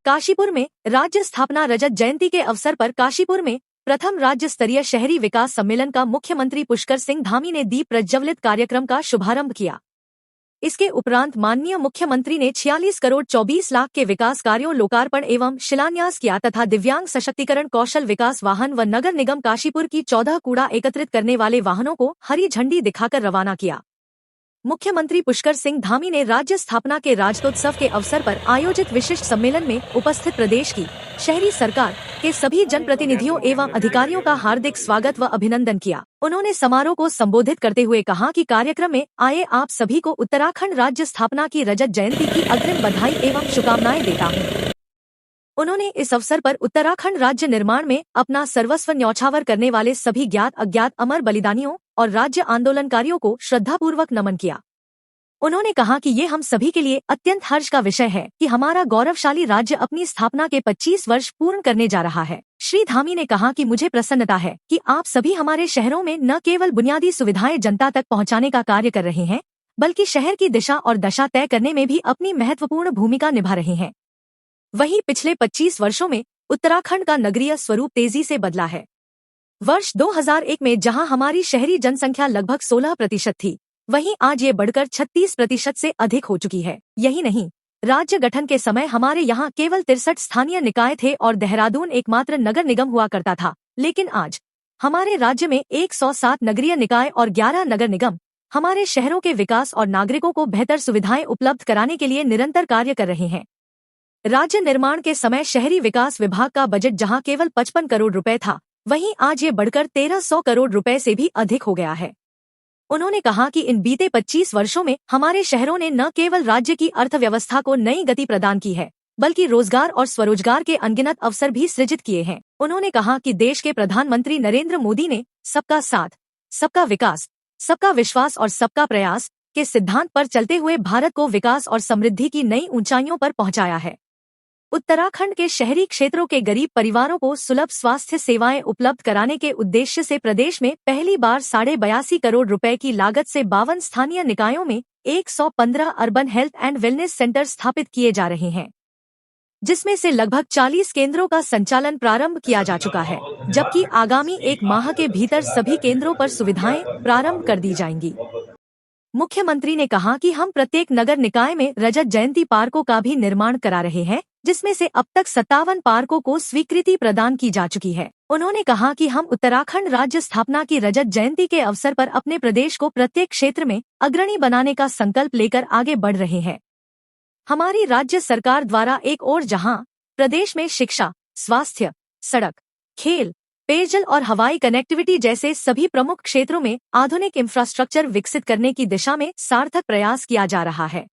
काशीपुर में राज्य स्थापना रजत जयंती के अवसर पर काशीपुर में प्रथम राज्य स्तरीय शहरी विकास सम्मेलन का मुख्यमंत्री पुष्कर सिंह धामी ने दीप प्रज्वलित कार्यक्रम का शुभारंभ किया। इसके उपरांत माननीय मुख्यमंत्री ने 46 करोड़ 24 लाख के विकास कार्यों लोकार्पण एवं शिलान्यास किया तथा दिव्यांग सशक्तिकरण कौशल विकास वाहन व नगर निगम काशीपुर की 14 कूड़ा एकत्रित करने वाले वाहनों को हरी झंडी दिखाकर रवाना किया। मुख्यमंत्री पुष्कर सिंह धामी ने राज्य स्थापना के राज्योत्सव के अवसर पर आयोजित विशिष्ट सम्मेलन में उपस्थित प्रदेश की शहरी सरकार के सभी जनप्रतिनिधियों एवं अधिकारियों का हार्दिक स्वागत व अभिनंदन किया। उन्होंने समारोह को संबोधित करते हुए कहा कि कार्यक्रम में आए आप सभी को उत्तराखंड राज्य स्थापना की रजत जयंती की अग्रिम बधाई एवं शुभकामनाएं देता हूँ। उन्होंने इस अवसर पर उत्तराखंड राज्य निर्माण में अपना सर्वस्व न्यौछावर करने वाले सभी ज्ञात अज्ञात अमर बलिदानियों और राज्य आंदोलनकारियों को श्रद्धापूर्वक नमन किया। उन्होंने कहा कि ये हम सभी के लिए अत्यंत हर्ष का विषय है कि हमारा गौरवशाली राज्य अपनी स्थापना के 25 वर्ष पूर्ण करने जा रहा है। श्री धामी ने कहा कि मुझे प्रसन्नता है कि आप सभी हमारे शहरों में न केवल बुनियादी सुविधाएं जनता तक पहुंचाने का कार्य कर रहे हैं, बल्कि शहर की दिशा और दशा तय करने में भी अपनी महत्वपूर्ण भूमिका निभा रहे हैं। वहीं पिछले 25 वर्षों में उत्तराखंड का नगरीय स्वरूप तेजी से बदला है। वर्ष 2001 में जहां हमारी शहरी जनसंख्या लगभग 16% थी, वहीं आज ये बढ़कर 36% से अधिक हो चुकी है। यही नहीं, राज्य गठन के समय हमारे यहाँ केवल 63 स्थानीय निकाय थे और देहरादून एकमात्र नगर निगम हुआ करता था। लेकिन आज हमारे राज्य में 107 नगरीय निकाय और 11 नगर निगम हमारे शहरों के विकास और नागरिकों को बेहतर सुविधाएं उपलब्ध कराने के लिए निरंतर कार्य कर रहे हैं। राज्य निर्माण के समय शहरी विकास विभाग का बजट जहां केवल 55 करोड़ रुपए था, वहीं आज ये बढ़कर 1300 करोड़ रुपए से भी अधिक हो गया है। उन्होंने कहा कि इन बीते 25 वर्षों में हमारे शहरों ने न केवल राज्य की अर्थव्यवस्था को नई गति प्रदान की है, बल्कि रोजगार और स्वरोजगार के अनगिनत अवसर भी सृजित किए हैं। उन्होंने कहा कि देश के प्रधानमंत्री नरेंद्र मोदी ने सबका साथ, सबका विकास, सबका विश्वास और सबका प्रयास के सिद्धांत पर चलते हुए भारत को विकास और समृद्धि की नई ऊंचाइयों पर पहुंचाया है। उत्तराखंड के शहरी क्षेत्रों के गरीब परिवारों को सुलभ स्वास्थ्य सेवाएं उपलब्ध कराने के उद्देश्य से प्रदेश में पहली बार 82.5 करोड़ रुपए की लागत से 52 स्थानीय निकायों में 115 urban health and wellness centre स्थापित किए जा रहे हैं, जिसमें से लगभग 40 केंद्रों का संचालन प्रारंभ किया जा चुका है, जबकि आगामी 1 माह के भीतर सभी केंद्रों पर सुविधाएं प्रारंभ कर दी जाएंगी। मुख्यमंत्री ने कहा कि हम प्रत्येक नगर निकाय में रजत जयंती पार्कों का भी निर्माण करा रहे हैं, जिसमें से अब तक 57 पार्कों को स्वीकृति प्रदान की जा चुकी है। उन्होंने कहा कि हम उत्तराखंड राज्य स्थापना की रजत जयंती के अवसर पर अपने प्रदेश को प्रत्येक क्षेत्र में अग्रणी बनाने का संकल्प लेकर आगे बढ़ रहे हैं। हमारी राज्य सरकार द्वारा एक ओर जहां प्रदेश में शिक्षा, स्वास्थ्य, सड़क, खेल, पेयजल और हवाई कनेक्टिविटी जैसे सभी प्रमुख क्षेत्रों में आधुनिक इंफ्रास्ट्रक्चर विकसित करने की दिशा में सार्थक प्रयास किया जा रहा है,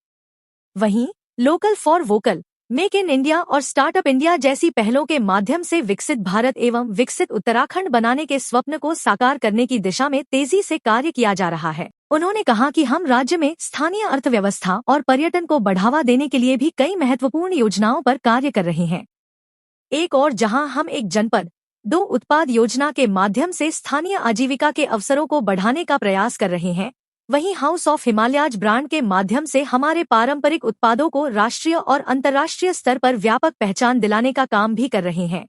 वहीं local for vocal, make in India और स्टार्टअप इंडिया जैसी पहलों के माध्यम से विकसित भारत एवं विकसित उत्तराखंड बनाने के स्वप्न को साकार करने की दिशा में तेजी से कार्य किया जा रहा है। उन्होंने कहा कि हम राज्य में स्थानीय अर्थव्यवस्था और पर्यटन को बढ़ावा देने के लिए भी कई महत्वपूर्ण योजनाओं पर कार्य कर रहे हैं। एक और जहां हम एक जनपद 2 उत्पाद योजना के माध्यम से स्थानीय आजीविका के अवसरों को बढ़ाने का प्रयास कर रहे हैं, वहीं हाउस ऑफ हिमालयाज ब्रांड के माध्यम से हमारे पारंपरिक उत्पादों को राष्ट्रीय और अंतर्राष्ट्रीय स्तर पर व्यापक पहचान दिलाने का काम भी कर रहे हैं।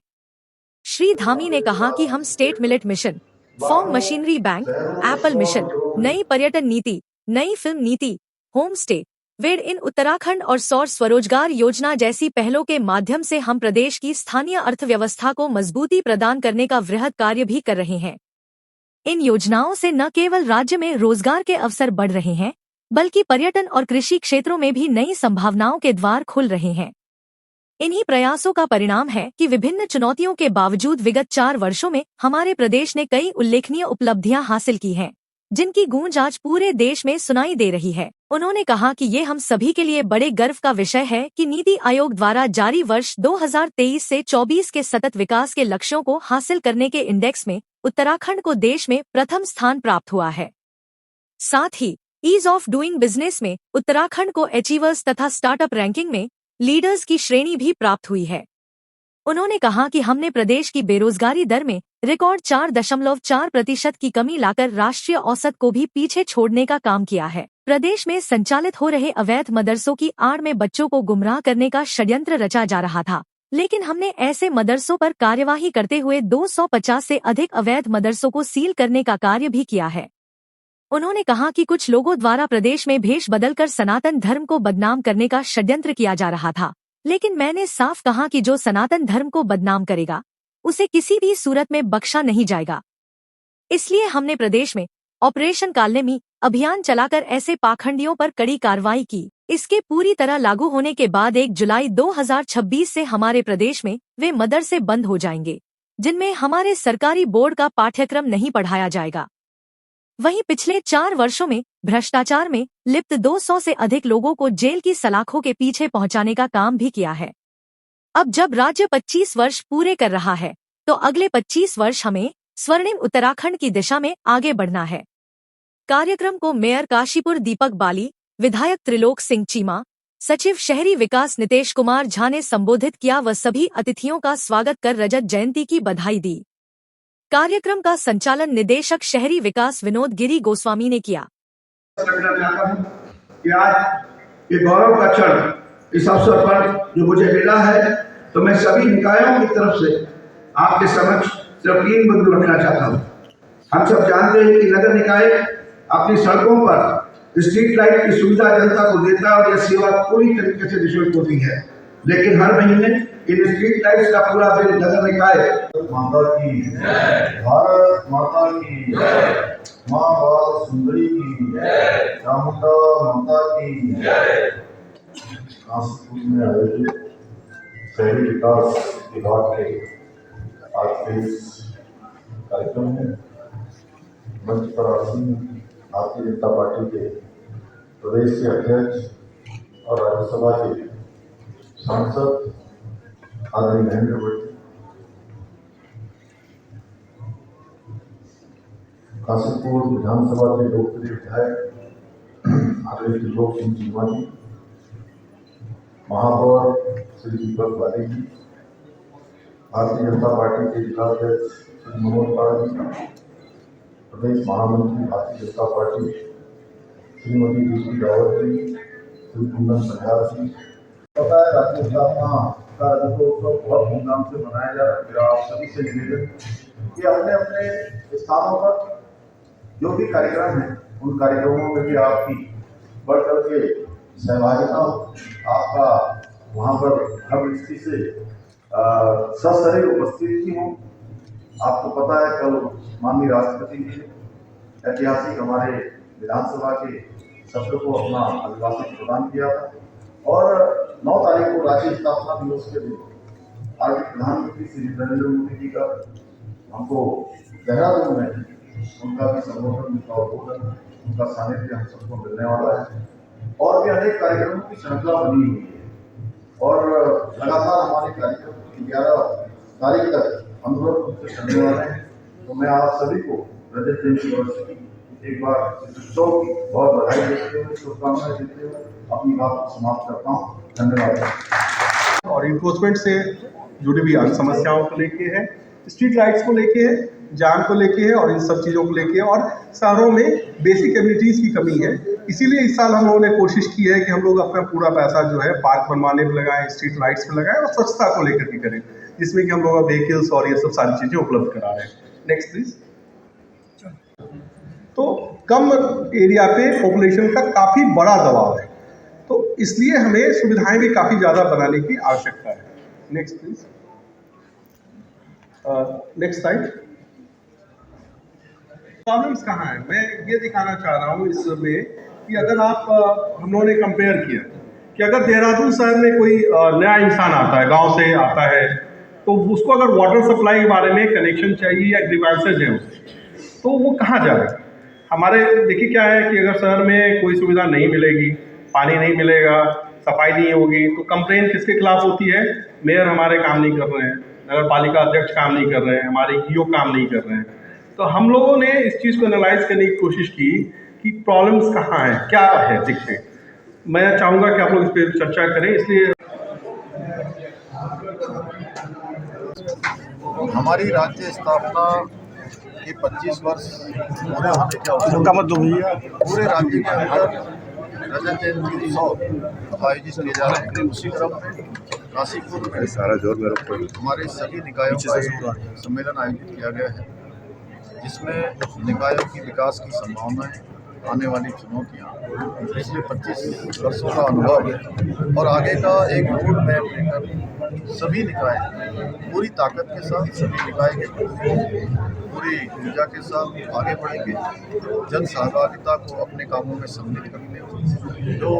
श्री धामी ने कहा कि हम state millet mission, farm machinery bank, Apple mission, नई पर्यटन नीति, नई फिल्म नीति, होम स्टे, वेड इन उत्तराखंड और सौर स्वरोजगार योजना जैसी पहलों के माध्यम से हम प्रदेश की स्थानीय अर्थव्यवस्था को मजबूती प्रदान करने का वृहद कार्य भी कर रहे हैं। इन योजनाओं से न केवल राज्य में रोजगार के अवसर बढ़ रहे हैं, बल्कि पर्यटन और कृषि क्षेत्रों में भी नई संभावनाओं के द्वार खुल रहे हैं। इन्हीं प्रयासों का परिणाम है कि विभिन्न चुनौतियों के बावजूद विगत 4 वर्षों में हमारे प्रदेश ने कई उल्लेखनीय उपलब्धियां हासिल की हैं, जिनकी गूंज आज पूरे देश में सुनाई दे रही है। उन्होंने कहा कि ये हम सभी के लिए बड़े गर्व का विषय है कि नीति आयोग द्वारा जारी वर्ष 2023 से 24 के सतत विकास के लक्ष्यों को हासिल करने के इंडेक्स में उत्तराखंड को देश में प्रथम स्थान प्राप्त हुआ है। साथ ही ईज ऑफ डूइंग बिजनेस में उत्तराखंड को अचीवर्स तथा स्टार्टअप रैंकिंग में लीडर्स की श्रेणी भी प्राप्त हुई है। उन्होंने कहा कि हमने प्रदेश की बेरोजगारी दर में रिकॉर्ड 4.4% की कमी लाकर राष्ट्रीय औसत को भी पीछे छोड़ने का काम किया है। प्रदेश में संचालित हो रहे अवैध मदरसों की आड़ में बच्चों को गुमराह करने का षड्यंत्र रचा जा रहा था, लेकिन हमने ऐसे मदरसों पर कार्यवाही करते हुए 250 से अधिक अवैध मदरसों को सील करने का कार्य भी किया है। उन्होंने कहा कि कुछ लोगों द्वारा प्रदेश में भेष बदलकर सनातन धर्म को बदनाम करने का षड्यंत्र किया जा रहा था, लेकिन मैंने साफ कहा कि जो सनातन धर्म को बदनाम करेगा उसे किसी भी सूरत में बख्शा नहीं जाएगा। इसलिए हमने प्रदेश में ऑपरेशन कालनेमी अभियान चलाकर ऐसे पाखंडियों पर कड़ी कार्रवाई की। इसके पूरी तरह लागू होने के बाद 1 जुलाई 2026 से हमारे प्रदेश में वे मदरसे बंद हो जाएंगे जिनमें हमारे सरकारी बोर्ड का पाठ्यक्रम नहीं पढ़ाया जाएगा। वहीं पिछले 4 वर्षों में भ्रष्टाचार में लिप्त 200 से अधिक लोगों को जेल की सलाखों के पीछे पहुंचाने का काम भी किया है। अब जब राज्य 25 वर्ष पूरे कर रहा है तो अगले 25 वर्ष हमें स्वर्णिम उत्तराखंड की दिशा में आगे बढ़ना है। कार्यक्रम को मेयर काशीपुर दीपक बाली, विधायक त्रिलोक सिंह चीमा, सचिव शहरी विकास नितेश कुमार झा ने संबोधित किया व सभी अतिथियों का स्वागत कर रजत जयंती की बधाई दी। कार्यक्रम का संचालन निदेशक शहरी विकास विनोद गिरी गोस्वामी ने किया। कि आज ये गौरव का क्षण इस अवसर पर जो मुझे मिला है, तो मैं सभी निकायों की तरफ से आपके समक्ष सिर्फ 3 बिंदु रखना चाहता हूँ। हम सब जानते हैं कि नगर निकाय अपनी सड़कों पर स्ट्रीट लाइट की सुविधा जनता को देता है और यह सेवा पूरी तरीके से निःशुल्क होती है, लेकिन हर महीने इन स्ट्रीट लाइट्स का पूरा बिल नगर निकाय माता की भारत माता की माँ बाल सुंदरी की चामुंडा माता की कानपुर में आयोजित शहरी विकास विभाग के आज के इस कार्यक्रम में मंच पर आसीन भारतीय जनता पार्टी के प्रदेश के अध्यक्ष और राज्यसभा के सांसद आदरणीय नरेंद्र मोदी, काशीपुर विधानसभा के लोकप्रिय विधायक आदरणीय त्रिलोक सिंह चीमा जी, महापौर श्री दीपक बाली जी, भारतीय जनता पार्टी के जिलाध्यक्ष श्री मनोज पाल जी, प्रदेश महामंत्री भारतीय जनता पार्टी श्रीमती दूसरी रावत जी, श्री कुंदन संघार जी। पता है राज्य स्थापना का रजतोत्सव बहुत धूमधाम से मनाया जा रहा है। मेरा आप सभी से निवेदन कि अपने अपने स्थानों पर जो भी कार्यक्रम है उन कार्यक्रमों में भी आपकी बढ़ चढ़ के सहभागिता हो, आपका वहाँ पर हर दृष्टि से सशरीर उपस्थिति हो। आपको पता है कल माननीय राष्ट्रपति जी ने ऐतिहासिक हमारे विधानसभा के सत्र को अपना अभिभाषण प्रदान किया था और 9 तारीख को राज्य स्थापना दिवस के दिन आज प्रधानमंत्री श्री नरेंद्र मोदी जी का हमको देहरादून में उनका भी संबोधन, उनका उद्बोधन, उनका सानिध्य हम सबको मिलने वाला है और भी अनेक कार्यक्रमों की श्रृंखला बनी हुई है और लगातार हमारे कार्यक्रम 11 तारीख तक अनुभव रूप से चलने वाले हैं। तो मैं आप सभी को रजत जयंती वर्ष की एक बार उत्सव की बहुत बधाई देते हुए, शुभकामनाएं देते हुए अपनी बात को समाप्त करता हूँ। धन्यवाद। और इन्फोर्समेंट से जुड़ी हुई अन्य समस्याओं को लेके है, स्ट्रीट लाइट्स को लेके है, जाम को लेके है और इन सब चीज़ों को लेके है और शहरों में बेसिक एमिनिटीज़ की कमी है। इसीलिए इस साल हम लोगों ने कोशिश की है कि हम लोग अपना पूरा पैसा जो है पार्क बनवाने में लगाएं, स्ट्रीट लाइट्स में लगाएं और स्वच्छता को लेकर के करें, जिसमें कि हम लोग व्हीकल्स और ये सब सारी चीज़ें उपलब्ध करा रहे हैं। Next please. तो कम एरिया पे पॉपुलेशन का काफ़ी बड़ा दबाव है, तो इसलिए हमें सुविधाएं भी काफ़ी ज़्यादा बनाने की आवश्यकता है। Next please. Next slide. Problems कहाँ हैं, मैं ये दिखाना चाह रहा हूँ इसमें कि अगर आप हम लोगों ने कंपेयर किया कि अगर देहरादून शहर में कोई नया इंसान आता है, गांव से आता है, तो उसको अगर वाटर सप्लाई के बारे में कनेक्शन चाहिए या ग्रीवांसेज है तो वो कहाँ जाएगा। हमारे देखिए क्या है कि अगर शहर में कोई सुविधा नहीं मिलेगी, पानी नहीं मिलेगा, सफाई नहीं होगी, तो कंप्लेन किसके खिलाफ होती है। मेयर हमारे काम नहीं कर रहे हैं, नगर पालिका अध्यक्ष काम नहीं कर रहे हैं, हमारे ईओ काम नहीं कर रहे हैं। तो हम लोगों ने इस चीज़ को एनालाइज करने की कोशिश की कि प्रॉब्लम्स कहाँ हैं, क्या है दिखते। मैं चाहूँगा कि आप लोग इस पर चर्चा करें, इसलिए हमारी राज्य स्थापना के 25 वर्ष पूरे होने के अवसर पूरे राज्य के अंदर रजत जयंती उत्सव आयोजित किए जा रहे हैं। उसी क्रम में काशीपुर में सारा जोर में हमारे सभी निकायों का सम्मेलन आयोजित किया गया है, जिसमें निकायों की विकास की संभावनाएं, आने वाली चुनौतियाँ, पिछले 25 वर्षों का अनुभव और आगे का एक रोड मैप लेकर सभी निकाय पूरी ताकत के साथ, सभी निकाय के पूरी ऊर्जा के साथ आगे बढ़ेंगे। जन सहभागिता को अपने कामों में सम्मिलित करते हुए जो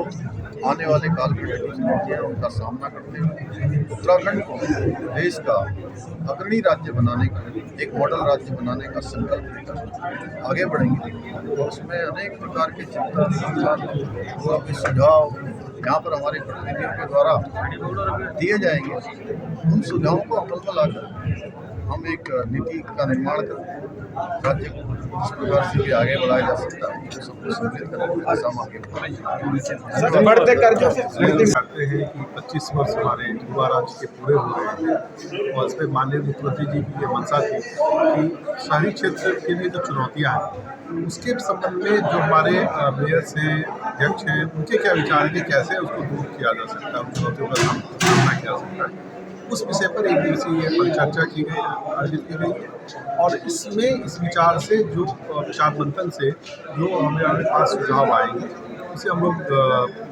आने वाले काल की चुनौतियाँ उनका सामना करते हुए उत्तराखंड को देश का अग्रणी राज्य बनाने का, एक मॉडल राज्य बनाने का संकल्प लेकर आगे बढ़ेंगे। और उसमें अनेक प्रकार के चिंतन और सुझाव यहाँ पर हमारे प्रतिनिधियों के द्वारा दिए जाएंगे। उन सुझावों को अमल में लाकर हम एक नीति का निर्माण करें, राज्य को इस प्रकार से भी आगे बढ़ाया जा सकता है। सबको सम्मिलित करके आगे बढ़ते कर्जों से चाहते हैं कि 25 वर्ष हमारे युवा राज्य के पूरे हो रहे हैं और इसमें माननीय मुख्यमंत्री जी की ये मंशा थी कि शहरी क्षेत्र के लिए जो चुनौतियाँ हैं उसके संबंध में जो हमारे मेयर्स हैं, अध्यक्ष हैं, उनके क्या विचार हैं कि कैसे उसको दूर किया जा सकता है, उन चुनौतियों का सामना किया जा सकता है। उस विषय पर एक दिवसीय परिचर्चा की गई, आयोजित की गई है और इसमें इस विचार से जो विचार मंथन से जो हमारे पास सुझाव आएंगे उसे हम लोग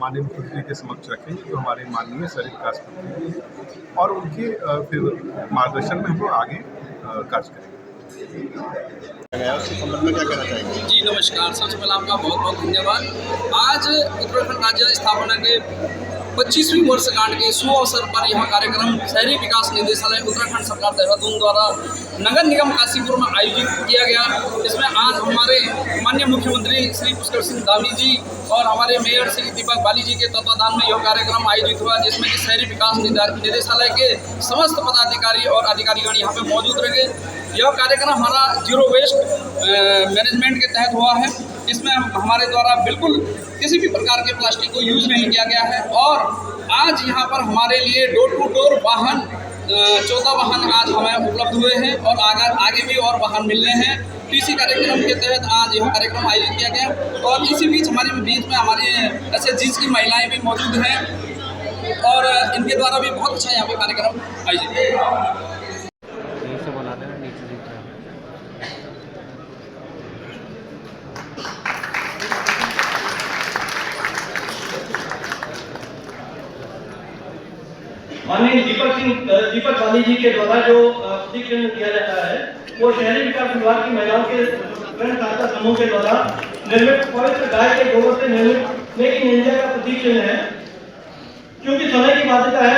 माननीय मुख्यमंत्री के समक्ष रखेंगे, जो हमारे माननीय शहरी विकास मंत्री हैं और उनके फिर मार्गदर्शन में हम लोग आगे कार्य करेंगे। जी नमस्कार, सबसे पहले आपका बहुत बहुत धन्यवाद। आज उत्तराखंड राज्य स्थापना के 25वीं वर्षगांठ के शुभ अवसर पर यह कार्यक्रम शहरी विकास निदेशालय उत्तराखंड सरकार देहरादून द्वारा नगर निगम काशीपुर में आयोजित किया गया। इसमें आज हमारे माननीय मुख्यमंत्री श्री पुष्कर सिंह धामी जी और हमारे मेयर श्री दीपक बाली जी के तत्वाधान में यह कार्यक्रम आयोजित हुआ, जिसमें कि शहरी विकास निदेशालय के समस्त पदाधिकारी और अधिकारीगण यहाँ पे मौजूद रहे। यह कार्यक्रम हमारा जीरो वेस्ट मैनेजमेंट के तहत हुआ है। इसमें हमारे द्वारा बिल्कुल किसी भी प्रकार के प्लास्टिक को यूज़ नहीं किया गया है और आज यहाँ पर हमारे लिए डोर टू डोर वाहन 14 वाहन आज हमें उपलब्ध हुए हैं और आगे भी और वाहन मिलने हैं। इसी कार्यक्रम के तहत आज यह कार्यक्रम आयोजित किया गया और इसी बीच हमारे बीच में हमारी SHGs की महिलाएँ भी मौजूद हैं और इनके द्वारा भी बहुत अच्छा यहाँ पे कार्यक्रम आयोजित किया। माननीय दीपक बाली जी के द्वारा जो प्रशिक्षण दिया जाता है वो शहरी विकास विभाग की महिलाओं के स्वयं सहायता समूह के द्वारा निर्मित पवित्र गाय के गोबर से निर्मित मेक इन इंडिया का प्रशिक्षण है। क्योंकि समय की बाध्यता है,